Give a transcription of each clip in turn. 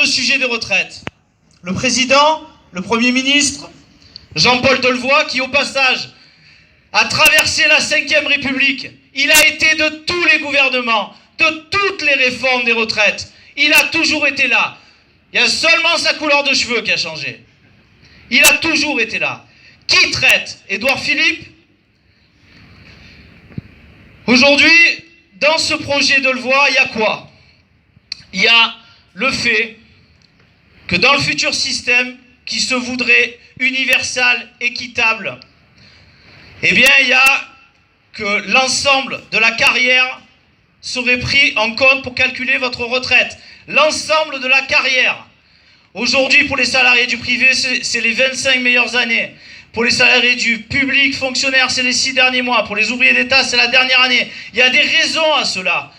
le sujet des retraites. Le président, le Premier ministre, Jean-Paul Delevoye, qui au passage a traversé la Ve République, il a été de tous les gouvernements, de toutes les réformes des retraites. Il a toujours été là. Il y a seulement sa couleur de cheveux qui a changé. Il a toujours été là. Qui traite Édouard Philippe? Aujourd'hui, dans ce projet Delevoye, il y a quoi? Il y a le fait que dans le futur système qui se voudrait universel, équitable, eh bien, il y a que l'ensemble de la carrière serait pris en compte pour calculer votre retraite. L'ensemble de la carrière. Aujourd'hui, pour les salariés du privé, c'est les 25 meilleures années. Pour les salariés du public, fonctionnaires, c'est les 6 derniers mois. Pour les ouvriers d'État, c'est la dernière année. Il y a des raisons à cela.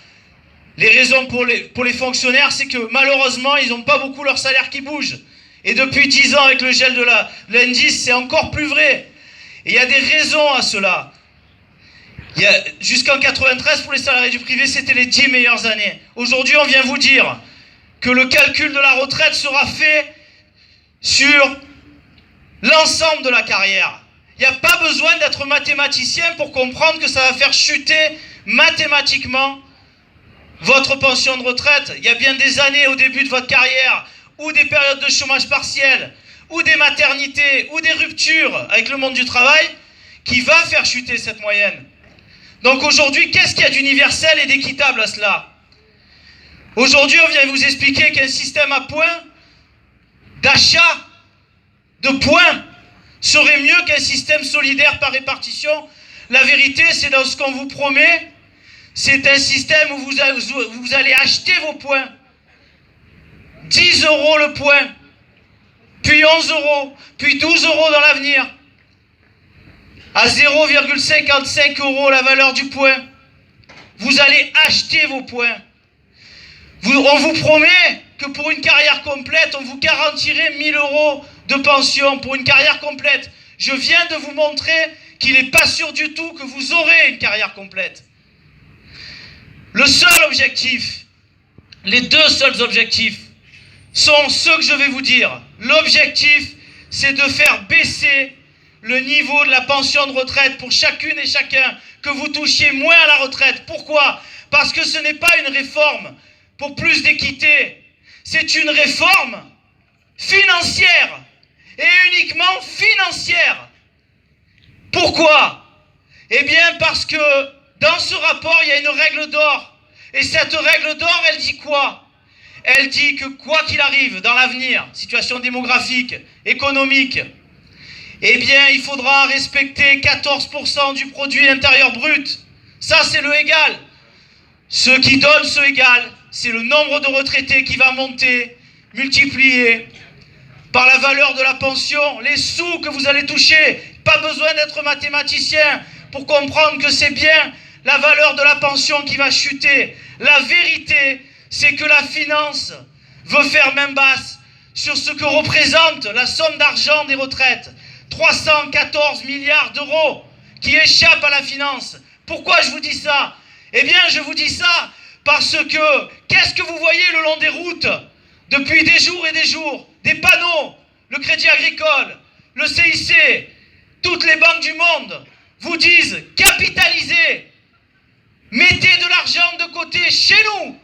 Les raisons pour les fonctionnaires, c'est que malheureusement, ils n'ont pas beaucoup leur salaire qui bouge. Et depuis 10 ans, avec le gel de l'indice, c'est encore plus vrai. Et il y a des raisons à cela. Jusqu'en 93, pour les salariés du privé, c'était les 10 meilleures années. Aujourd'hui, on vient vous dire que le calcul de la retraite sera fait sur l'ensemble de la carrière. Il n'y a pas besoin d'être mathématicien pour comprendre que ça va faire chuter mathématiquement votre pension de retraite. Il y a bien des années au début de votre carrière, ou des périodes de chômage partiel, ou des maternités, ou des ruptures avec le monde du travail, qui va faire chuter cette moyenne. Donc aujourd'hui, qu'est-ce qu'il y a d'universel et d'équitable à cela? Aujourd'hui, on vient vous expliquer qu'un système à points, d'achat de points, serait mieux qu'un système solidaire par répartition. La vérité, c'est dans ce qu'on vous promet, c'est un système où vous allez acheter vos points. 10 € le point, puis 11 €, puis 12 € dans l'avenir. À 0,55 € la valeur du point. Vous allez acheter vos points. On vous promet que pour une carrière complète, on vous garantirait 1 000 € de pension pour une carrière complète. Je viens de vous montrer qu'il n'est pas sûr du tout que vous aurez une carrière complète. Le seul objectif, les deux seuls objectifs, sont ceux que je vais vous dire. L'objectif, c'est de faire baisser le niveau de la pension de retraite pour chacune et chacun, que vous touchiez moins à la retraite. Pourquoi? Parce que ce n'est pas une réforme pour plus d'équité. C'est une réforme financière et uniquement financière. Pourquoi? Eh bien parce que dans ce rapport, il y a une règle d'or. Et cette règle d'or, elle dit quoi? Elle dit que quoi qu'il arrive dans l'avenir, situation démographique, économique, eh bien il faudra respecter 14% du produit intérieur brut. Ça c'est le égal. Ce qui donne ce égal, c'est le nombre de retraités qui va monter, multiplié par la valeur de la pension, les sous que vous allez toucher. Pas besoin d'être mathématicien pour comprendre que c'est bien la valeur de la pension qui va chuter. La vérité, c'est que la finance veut faire main basse sur ce que représente la somme d'argent des retraites. 314 milliards d'euros qui échappent à la finance. Pourquoi je vous dis ça? Eh bien, je vous dis ça parce que, qu'est-ce que vous voyez le long des routes depuis des jours et des jours? Des panneaux, le Crédit Agricole, le CIC, toutes les banques du monde vous disent capitalisez, mettez de l'argent de côté chez nous.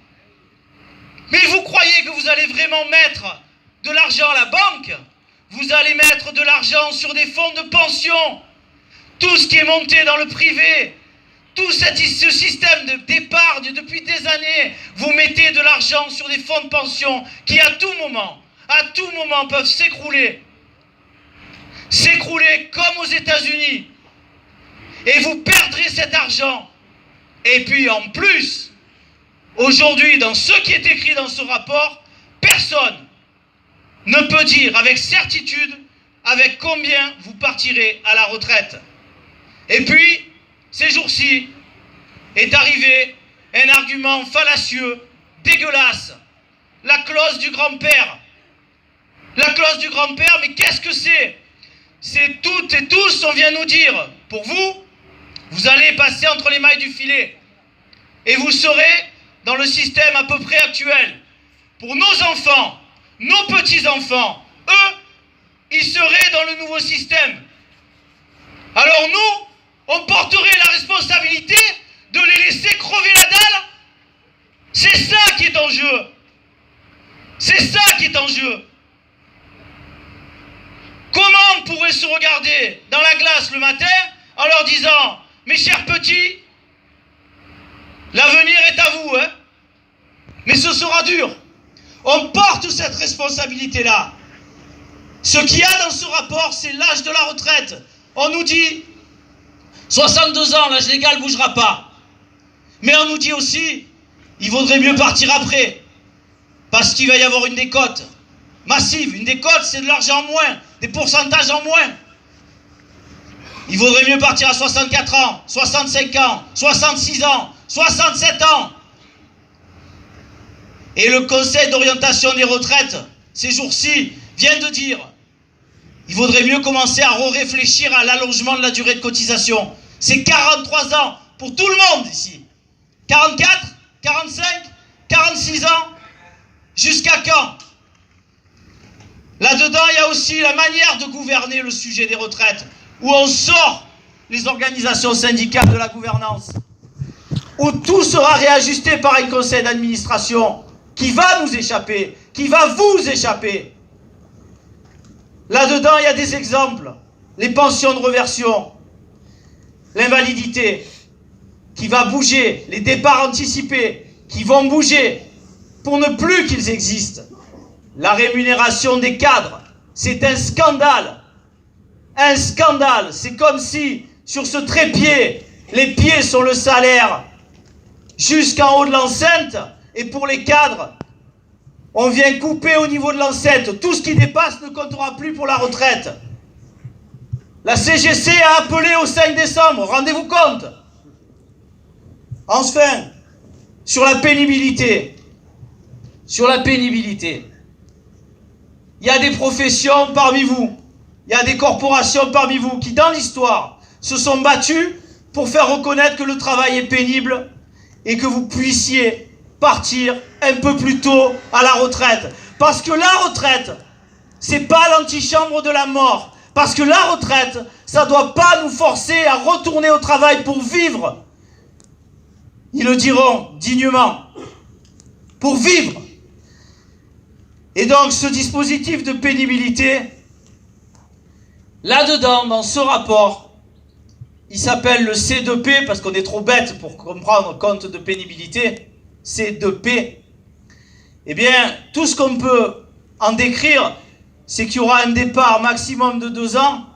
Mais vous croyez que vous allez vraiment mettre de l'argent à la banque? Vous allez mettre de l'argent sur des fonds de pension. Tout ce qui est monté dans le privé, tout ce système d'épargne depuis des années, vous mettez de l'argent sur des fonds de pension qui à tout moment peuvent s'écrouler. S'écrouler comme aux États-Unis. Et vous perdrez cet argent. Et puis en plus, aujourd'hui, dans ce qui est écrit dans ce rapport, personne ne peut dire avec certitude avec combien vous partirez à la retraite. Et puis, ces jours-ci, est arrivé un argument fallacieux, dégueulasse. La clause du grand-père. La clause du grand-père, mais qu'est-ce que c'est? C'est toutes et tous, on vient nous dire, pour vous, vous allez passer entre les mailles du filet. Et vous serez dans le système à peu près actuel. Pour nos enfants, nos petits-enfants, eux, ils seraient dans le nouveau système. Alors nous, on porterait la responsabilité de les laisser crever la dalle. C'est ça qui est en jeu. C'est ça qui est en jeu. Comment on pourrait se regarder dans la glace le matin en leur disant « Mes chers petits, l'avenir est à vous, hein, mais ce sera dur. » On porte cette responsabilité-là. Ce qu'il y a dans ce rapport, c'est l'âge de la retraite. On nous dit 62 ans, l'âge légal ne bougera pas. Mais on nous dit aussi, il vaudrait mieux partir après. Parce qu'il va y avoir une décote massive. Une décote, c'est de l'argent en moins, des pourcentages en moins. Il vaudrait mieux partir à 64 ans, 65 ans, 66 ans, 67 ans. Et le Conseil d'orientation des retraites, ces jours-ci, vient de dire il vaudrait mieux commencer à réfléchir à l'allongement de la durée de cotisation. C'est 43 ans pour tout le monde ici. 44, 45, 46 ans, jusqu'à quand? Là-dedans, il y a aussi la manière de gouverner le sujet des retraites, où on sort les organisations syndicales de la gouvernance, où tout sera réajusté par un conseil d'administration qui va nous échapper, qui va vous échapper. Là-dedans, il y a des exemples. Les pensions de réversion, l'invalidité, qui va bouger, les départs anticipés, qui vont bouger, pour ne plus qu'ils existent. La rémunération des cadres, c'est un scandale. Un scandale. C'est comme si, sur ce trépied, les pieds sont le salaire jusqu'en haut de l'enceinte, et pour les cadres, on vient couper au niveau de l'enceinte. Tout ce qui dépasse ne comptera plus pour la retraite. La CGC a appelé au 5 décembre, rendez-vous compte. Enfin, sur la pénibilité. Sur la pénibilité. Il y a des professions parmi vous, il y a des corporations parmi vous qui, dans l'histoire, se sont battues pour faire reconnaître que le travail est pénible et que vous puissiez partir un peu plus tôt à la retraite. Parce que la retraite, c'est pas l'antichambre de la mort. Parce que la retraite, ça doit pas nous forcer à retourner au travail pour vivre. Ils le diront dignement. Pour vivre. Et donc, ce dispositif de pénibilité, là-dedans, dans ce rapport, il s'appelle le C2P, parce qu'on est trop bête pour comprendre compte de pénibilité. C2P. Eh bien, tout ce qu'on peut en décrire, c'est qu'il y aura un départ maximum de 2 ans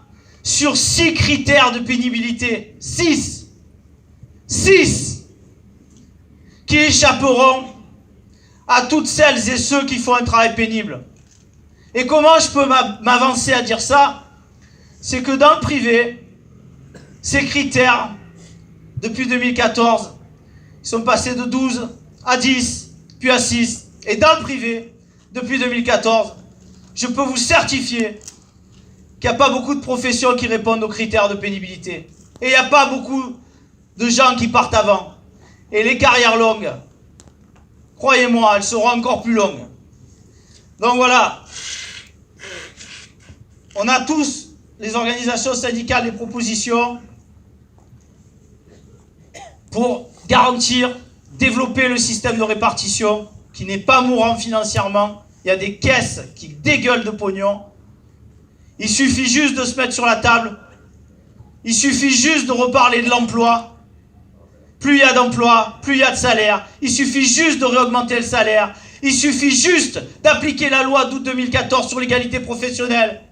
sur 6 critères de pénibilité. 6 qui échapperont à toutes celles et ceux qui font un travail pénible. Et comment je peux m'avancer à dire ça? C'est que dans le privé, ces critères, depuis 2014, ils sont passés de 12 à 10, puis à 6. Et dans le privé, depuis 2014, je peux vous certifier qu'il n'y a pas beaucoup de professions qui répondent aux critères de pénibilité. Et il n'y a pas beaucoup de gens qui partent avant. Et les carrières longues, croyez-moi, elles seront encore plus longues. Donc voilà. On a tous, les organisations syndicales, des propositions pour garantir, développer le système de répartition qui n'est pas mourant financièrement. Il y a des caisses qui dégueulent de pognon. Il suffit juste de se mettre sur la table. Il suffit juste de reparler de l'emploi. Plus il y a d'emploi, plus il y a de salaire. Il suffit juste de réaugmenter le salaire. Il suffit juste d'appliquer la loi d'août 2014 sur l'égalité professionnelle.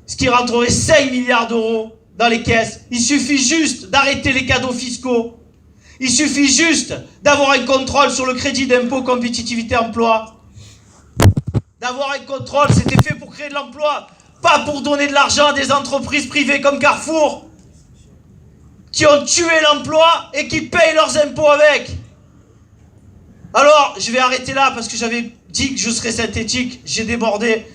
Ce qui rentrerait 5 milliards d'euros dans les caisses. Il suffit juste d'arrêter les cadeaux fiscaux. Il suffit juste d'avoir un contrôle sur le crédit d'impôt compétitivité emploi. D'avoir un contrôle, c'était fait pour créer de l'emploi, pas pour donner de l'argent à des entreprises privées comme Carrefour, qui ont tué l'emploi et qui payent leurs impôts avec. Alors, je vais arrêter là parce que j'avais dit que je serais synthétique, j'ai débordé.